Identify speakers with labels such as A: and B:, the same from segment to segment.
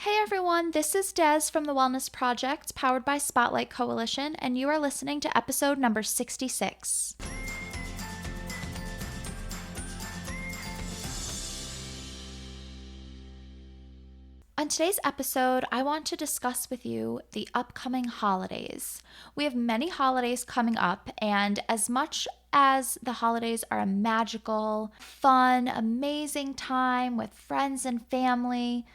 A: Hey everyone, this is Des from the Wellness Project, powered by Spotlight Coalition, and you are listening to episode number 66. On today's episode, I want to discuss with you the upcoming holidays. We have many holidays coming up, and as much as the holidays are a magical, fun, amazing time with friends and family,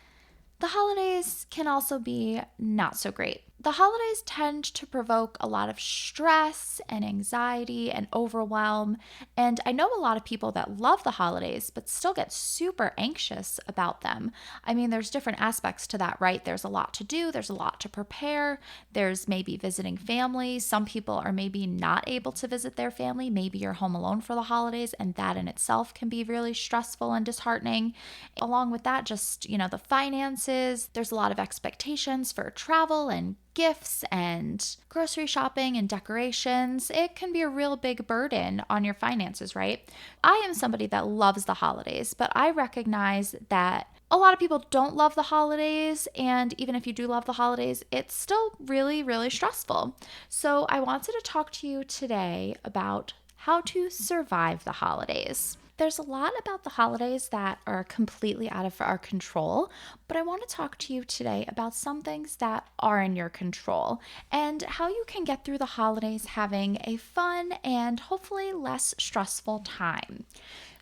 A: the holidays can also be not so great. The holidays tend to provoke a lot of stress and anxiety and overwhelm. And I know a lot of people that love the holidays, but still get super anxious about them. I mean, there's different aspects to that, right? There's a lot to do, there's a lot to prepare, there's maybe visiting family. Some people are maybe not able to visit their family. Maybe you're home alone for the holidays, and that in itself can be really stressful and disheartening. Along with that, just, the finances, there's a lot of expectations for travel and gifts and grocery shopping and decorations. It can be a real big burden on your finances, right? I am somebody that loves the holidays, but I recognize that a lot of people don't love the holidays, and even if you do love the holidays, it's still really, really stressful. So I wanted to talk to you today about how to survive the holidays. There's a lot about the holidays that are completely out of our control, but I want to talk to you today about some things that are in your control and how you can get through the holidays having a fun and hopefully less stressful time.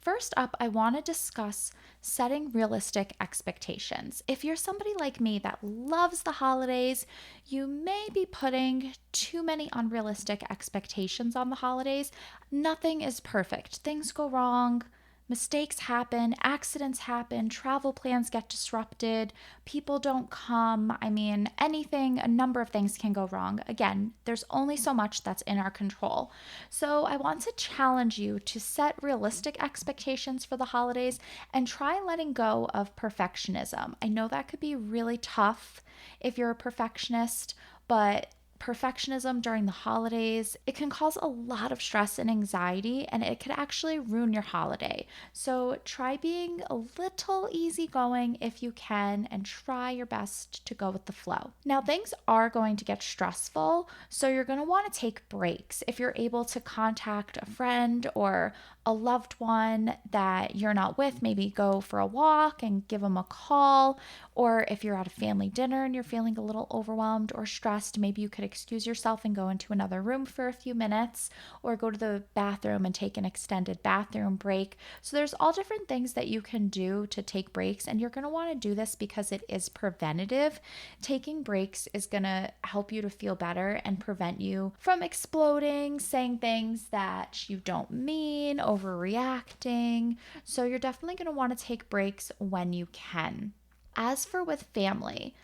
A: First up, I want to discuss setting realistic expectations. If you're somebody like me that loves the holidays, you may be putting too many unrealistic expectations on the holidays. Nothing is perfect. Things go wrong. Mistakes happen, accidents happen, travel plans get disrupted, people don't come. I mean, a number of things can go wrong. Again, there's only so much that's in our control. So I want to challenge you to set realistic expectations for the holidays and try letting go of perfectionism. I know that could be really tough if you're a perfectionist, but perfectionism during the holidays, it can cause a lot of stress and anxiety, and it could actually ruin your holiday. So try being a little easygoing if you can, and try your best to go with the flow. Now, things are going to get stressful, so you're going to want to take breaks. If you're able to contact a friend or a loved one that you're not with, maybe go for a walk and give them a call. Or if you're at a family dinner and you're feeling a little overwhelmed or stressed, maybe you could excuse yourself and go into another room for a few minutes, or go to the bathroom and take an extended bathroom break. So there's all different things that you can do to take breaks, and you're going to want to do this because it is preventative. Taking breaks is going to help you to feel better and prevent you from exploding, saying things that you don't mean, overreacting. So you're definitely going to want to take breaks when you can. As for with family,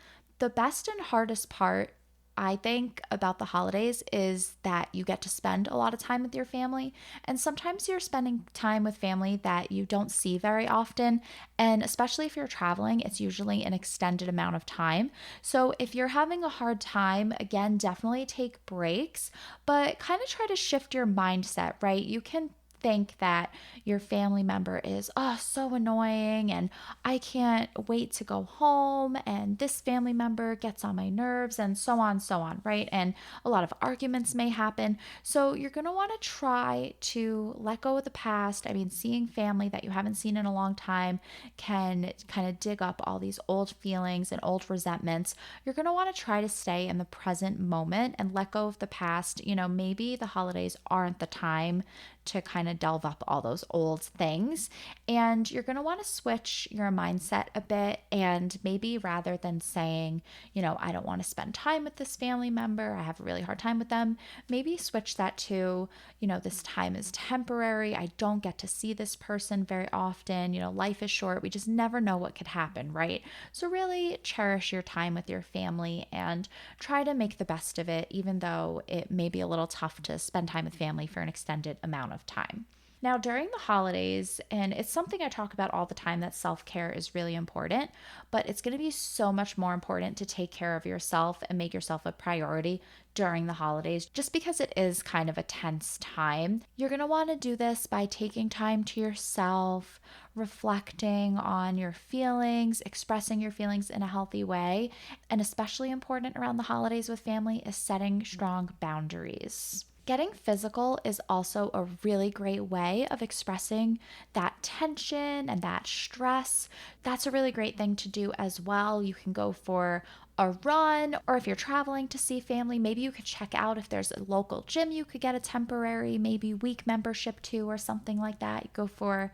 A: the best and hardest part, I think, about the holidays is that you get to spend a lot of time with your family. And sometimes you're spending time with family that you don't see very often. And especially if you're traveling, it's usually an extended amount of time. So if you're having a hard time, again, definitely take breaks, but kind of try to shift your mindset, right? You can think that your family member is so annoying and I can't wait to go home, and this family member gets on my nerves, and so on, right? And a lot of arguments may happen. So you're going to want to try to let go of the past. I mean, seeing family that you haven't seen in a long time can kind of dig up all these old feelings and old resentments. You're going to want to try to stay in the present moment and let go of the past. Maybe the holidays aren't the time to kind of delve up all those old things. And you're going to want to switch your mindset a bit. And maybe rather than saying, I don't want to spend time with this family member, I have a really hard time with them, maybe switch that to, this time is temporary. I don't get to see this person very often. Life is short. We just never know what could happen, right? So really cherish your time with your family and try to make the best of it, even though it may be a little tough to spend time with family for an extended amount of time. Now, during the holidays, and it's something I talk about all the time that self care is really important, but it's going to be so much more important to take care of yourself and make yourself a priority during the holidays, just because it is kind of a tense time. You're going to want to do this by taking time to yourself, reflecting on your feelings, expressing your feelings in a healthy way. And especially important around the holidays with family is setting strong boundaries. Getting physical is also a really great way of expressing that tension and that stress. That's a really great thing to do as well. You can go for a run, or if you're traveling to see family, maybe you could check out if there's a local gym you could get a temporary, maybe week membership to, or something like that. You go for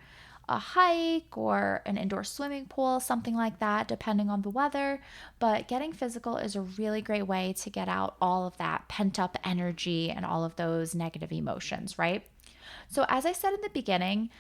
A: a hike or an indoor swimming pool, something like that, depending on the weather. But getting physical is a really great way to get out all of that pent up energy and all of those negative emotions, right? So, as I said in the beginning,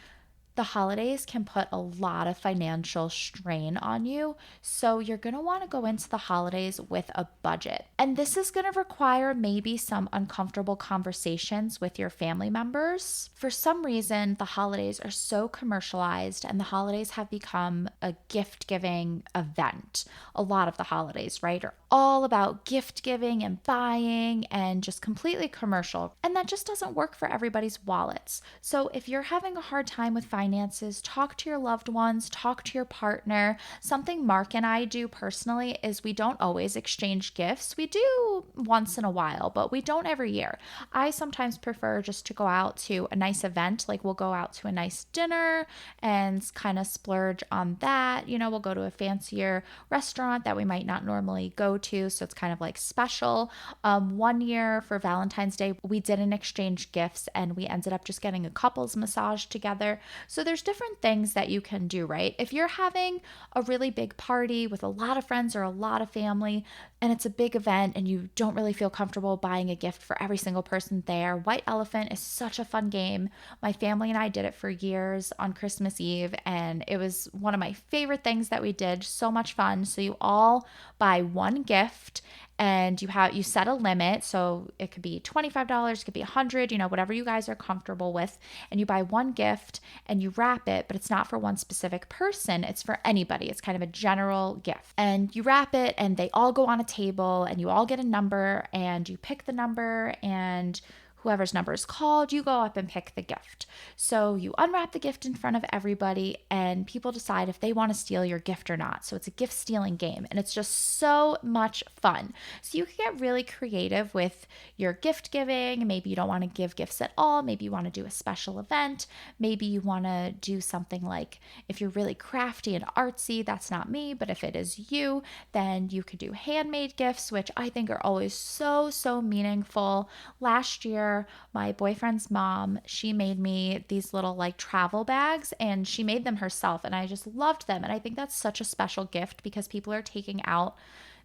A: the holidays can put a lot of financial strain on you. So you're going to want to go into the holidays with a budget. And this is going to require maybe some uncomfortable conversations with your family members. For some reason, the holidays are so commercialized and the holidays have become a gift giving event. A lot of the holidays, right, are all about gift giving and buying and just completely commercial. And that just doesn't work for everybody's wallets. So if you're having a hard time with finances, talk to your loved ones, talk to your partner. Something Mark and I do personally is we don't always exchange gifts. We do once in a while, but we don't every year. I sometimes prefer just to go out to a nice event, like we'll go out to a nice dinner and kind of splurge on that. You know, we'll go to a fancier restaurant that we might not normally go to, so it's kind of like special. One year for Valentine's Day, we didn't exchange gifts and we ended up just getting a couples massage together. So there's different things that you can do, right? If you're having a really big party with a lot of friends or a lot of family and it's a big event and you don't really feel comfortable buying a gift for every single person there, White Elephant is such a fun game. My family and I did it for years on Christmas Eve and it was one of my favorite things that we did. So much fun. So you all buy one gift and you set a limit, so it could be $25, it could be $100, whatever you guys are comfortable with, and you buy one gift and you wrap it, but it's not for one specific person, it's for anybody. It's kind of a general gift, and you wrap it and they all go on a table and you all get a number and you pick the number, and whoever's number is called, you go up and pick the gift. So you unwrap the gift in front of everybody and people decide if they want to steal your gift or not. So it's a gift stealing game and it's just so much fun. So you can get really creative with your gift giving. Maybe you don't want to give gifts at all. Maybe you want to do a special event. Maybe you want to do something like, if you're really crafty and artsy, that's not me, but if it is you, then you could do handmade gifts, which I think are always so, so meaningful. Last year, my boyfriend's mom, she made me these little like travel bags and she made them herself and I just loved them. And I think that's such a special gift because people are taking out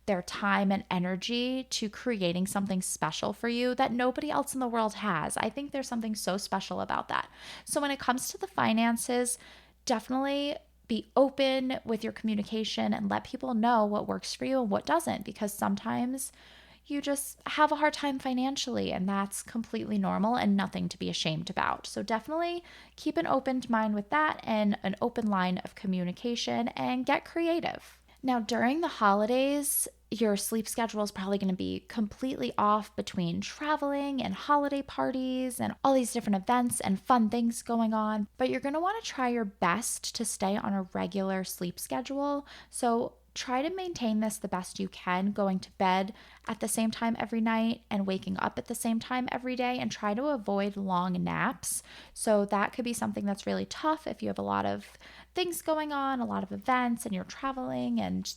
A: their time and energy to creating something special for you that nobody else in the world has. I think there's something so special about that. So when it comes to the finances, definitely be open with your communication and let people know what works for you and what doesn't, because sometimes you just have a hard time financially, and that's completely normal and nothing to be ashamed about. So definitely keep an open mind with that and an open line of communication and get creative. Now, during the holidays, your sleep schedule is probably going to be completely off between traveling and holiday parties and all these different events and fun things going on, but you're going to want to try your best to stay on a regular sleep schedule. So try to maintain this the best you can, going to bed at the same time every night and waking up at the same time every day, and try to avoid long naps. So that could be something that's really tough if you have a lot of things going on, a lot of events, and you're traveling and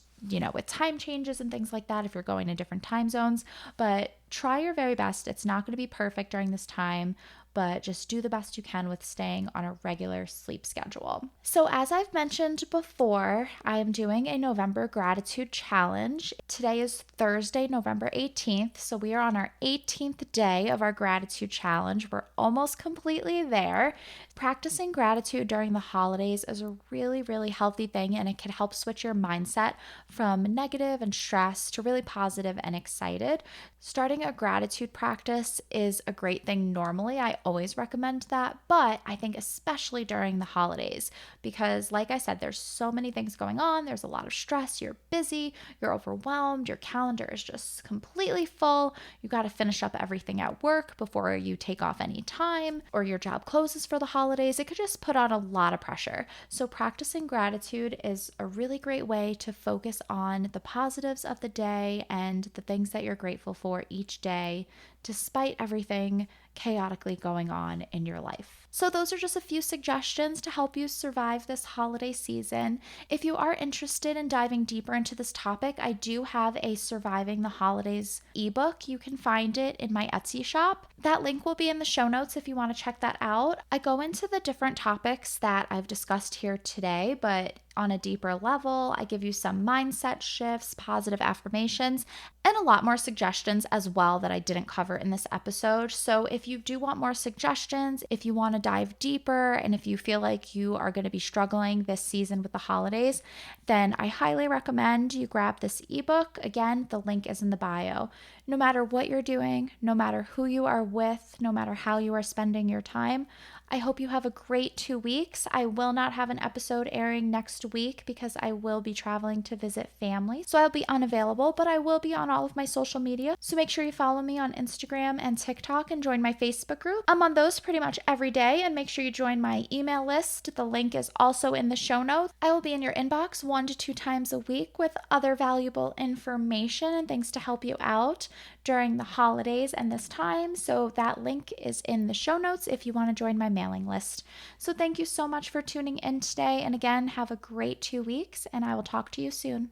A: with time changes and things like that if you're going to different time zones. But try your very best. It's not going to be perfect during this time, but just do the best you can with staying on a regular sleep schedule. So as I've mentioned before, I am doing a November gratitude challenge. Today is Thursday, November 18th. So we are on our 18th day of our gratitude challenge. We're almost completely there. Practicing gratitude during the holidays is a really, really healthy thing, and it can help switch your mindset from negative and stress to really positive and excited. Starting a gratitude practice is a great thing normally. I always recommend that, but I think especially during the holidays because like I said, there's so many things going on. There's a lot of stress. You're busy, you're overwhelmed, your calendar is just completely full. You got to finish up everything at work before you take off any time or your job closes for the holidays. It could just put on a lot of pressure. So practicing gratitude is a really great way to focus on the positives of the day and the things that you're grateful for each day, despite everything chaotically going on in your life. So, those are just a few suggestions to help you survive this holiday season. If you are interested in diving deeper into this topic, I do have a Surviving the Holidays ebook. You can find it in my Etsy shop. That link will be in the show notes if you want to check that out. I go into the different topics that I've discussed here today, but on a deeper level, I give you some mindset shifts, positive affirmations, and a lot more suggestions as well that I didn't cover in this episode. So if you do want more suggestions, if you want to dive deeper, and if you feel like you are going to be struggling this season with the holidays, then I highly recommend you grab this ebook. Again, the link is in the bio. No matter what you're doing, no matter who you are with, no matter how you are spending your time, I hope you have a great 2 weeks. I will not have an episode airing next week because I will be traveling to visit family. So I'll be unavailable, but I will be on all of my social media. So make sure you follow me on Instagram and TikTok and join my Facebook group. I'm on those pretty much every day, and make sure you join my email list. The link is also in the show notes. I will be in your inbox 1 to 2 times a week with other valuable information and things to help you out during the holidays and this time. So that link is in the show notes if you want to join my mailing list. So thank you so much for tuning in today. And again, have a great 2 weeks, and I will talk to you soon.